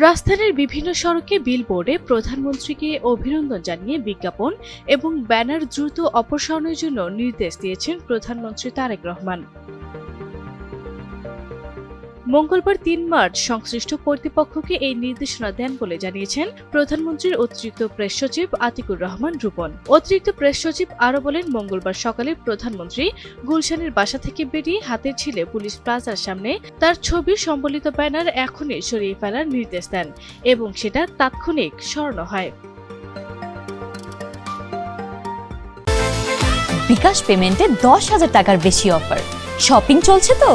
রাজধানীর বিভিন্ন সড়কে বিলবোর্ডে প্রধানমন্ত্রীকে অভিনন্দন জানিয়ে বিজ্ঞাপন এবং ব্যানার দ্রুত অপসারণের জন্য নির্দেশ দিয়েছেন প্রধানমন্ত্রী তারেক রহমান। মঙ্গলবার ৩ মার্চ সংশ্লিষ্ট কর্তৃপক্ষকে এই নির্দেশনা দেন বলে জানিয়েছেন প্রধানমন্ত্রীর অতিরিক্ত প্রেস সচিব আতিকুর রহমান রুবন। অতিরিক্ত প্রেস সচিব আরও বলেন, মঙ্গলবার সকালে প্রধানমন্ত্রী গুলশানের বাসা থেকে বেরিয়ে হাতের ছিলে পুলিশ প্লাজার সামনে তার ছবি সম্বলিত ব্যানার এখনই সরিয়ে ফেলার নির্দেশ দেন এবং সেটা তাৎক্ষণিক সরানো হয়। বিকাশ পেমেন্টে 10,000 টাকার বেশি অফার। শপিং চলছে তো।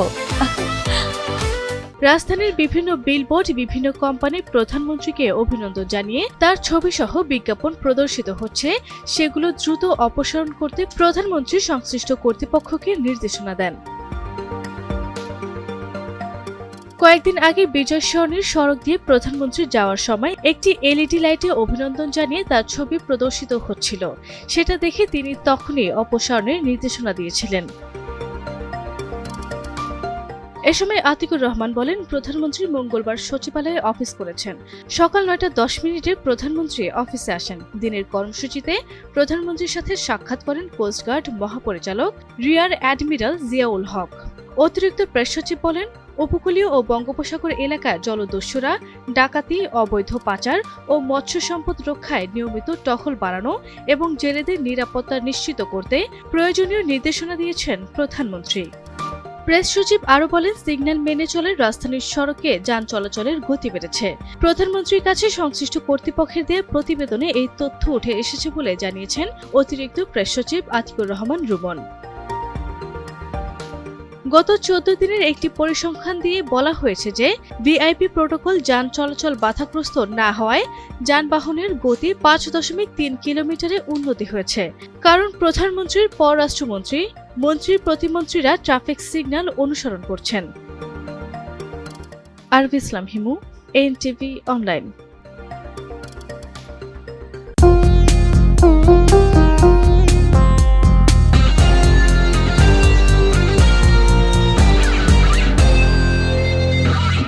রাজধানীর বিভিন্ন বিলবোর্ড বিভিন্ন কোম্পানি প্রধানমন্ত্রীকে অভিনন্দন জানিয়ে তার ছবি সহ বিজ্ঞাপন প্রদর্শিত হচ্ছে, সেগুলো দ্রুত অপসারণ করতে প্রধানমন্ত্রী সংশ্লিষ্ট কর্তৃপক্ষকে নির্দেশনা দেন। কয়েকদিন আগে বিজয় সরণির সড়ক দিয়ে প্রধানমন্ত্রী যাওয়ার সময় একটি এলইডি লাইটে অভিনন্দন জানিয়ে তার ছবি প্রদর্শিত হচ্ছিল, সেটা দেখে তিনি তখনই অপসারণের নির্দেশনা দিয়েছিলেন। এ সময় আতিকুর রহমান বলেন, প্রধানমন্ত্রী মঙ্গলবার সচিবালয়ে অফিস করেছেন। সকাল 9টা 10 মিনিটে প্রধানমন্ত্রী অফিসে আসেন। দিনের কর্মসূচিতে প্রধানমন্ত্রীর সাথে সাক্ষাৎ করেন কোস্টগার্ড মহাপরিচালক রিয়ার অ্যাডমিরাল জিয়াউল হক। অতিরিক্ত প্রেস সচিব বলেন, উপকূলীয় ও বঙ্গোপসাগর এলাকায় জলদস্যুরা, ডাকাতি, অবৈধ পাচার ও মৎস্য সম্পদ রক্ষায় নিয়মিত টহল বাড়ানো এবং জেলেদের নিরাপত্তা নিশ্চিত করতে প্রয়োজনীয় নির্দেশনা দিয়েছেন প্রধানমন্ত্রী। প্রেস সচিব আরও বলেন, সিগন্যাল মেনে চলে রাজধানীর সড়কে যান চলাচলের গতি বেড়েছে। প্রধানমন্ত্রীর কাছে সংশ্লিষ্ট কর্তৃপক্ষের দেয়া প্রতিবেদনে এই তথ্য উঠে এসেছে বলে জানিয়েছেন অতিরিক্ত প্রেস সচিব আতিকুর রহমান রুবন। গত 14 দিনের একটি পরিসংখ্যান দিয়ে বলা হয়েছে যে ভিআইপি প্রোটোকল যান চলাচল বাধাগ্রস্ত না হওয়ায় যানবাহনের গতি 5.3 কিলোমিটারে উন্নতি হয়েছে। কারণ প্রধানমন্ত্রীর পররাষ্ট্রমন্ত্রী, মন্ত্রী, প্রতিমন্ত্রীরা ট্রাফিক সিগন্যাল অনুসরণ করছেন। আরবি ইসলাম হিমু, এনটিভি অনলাইন।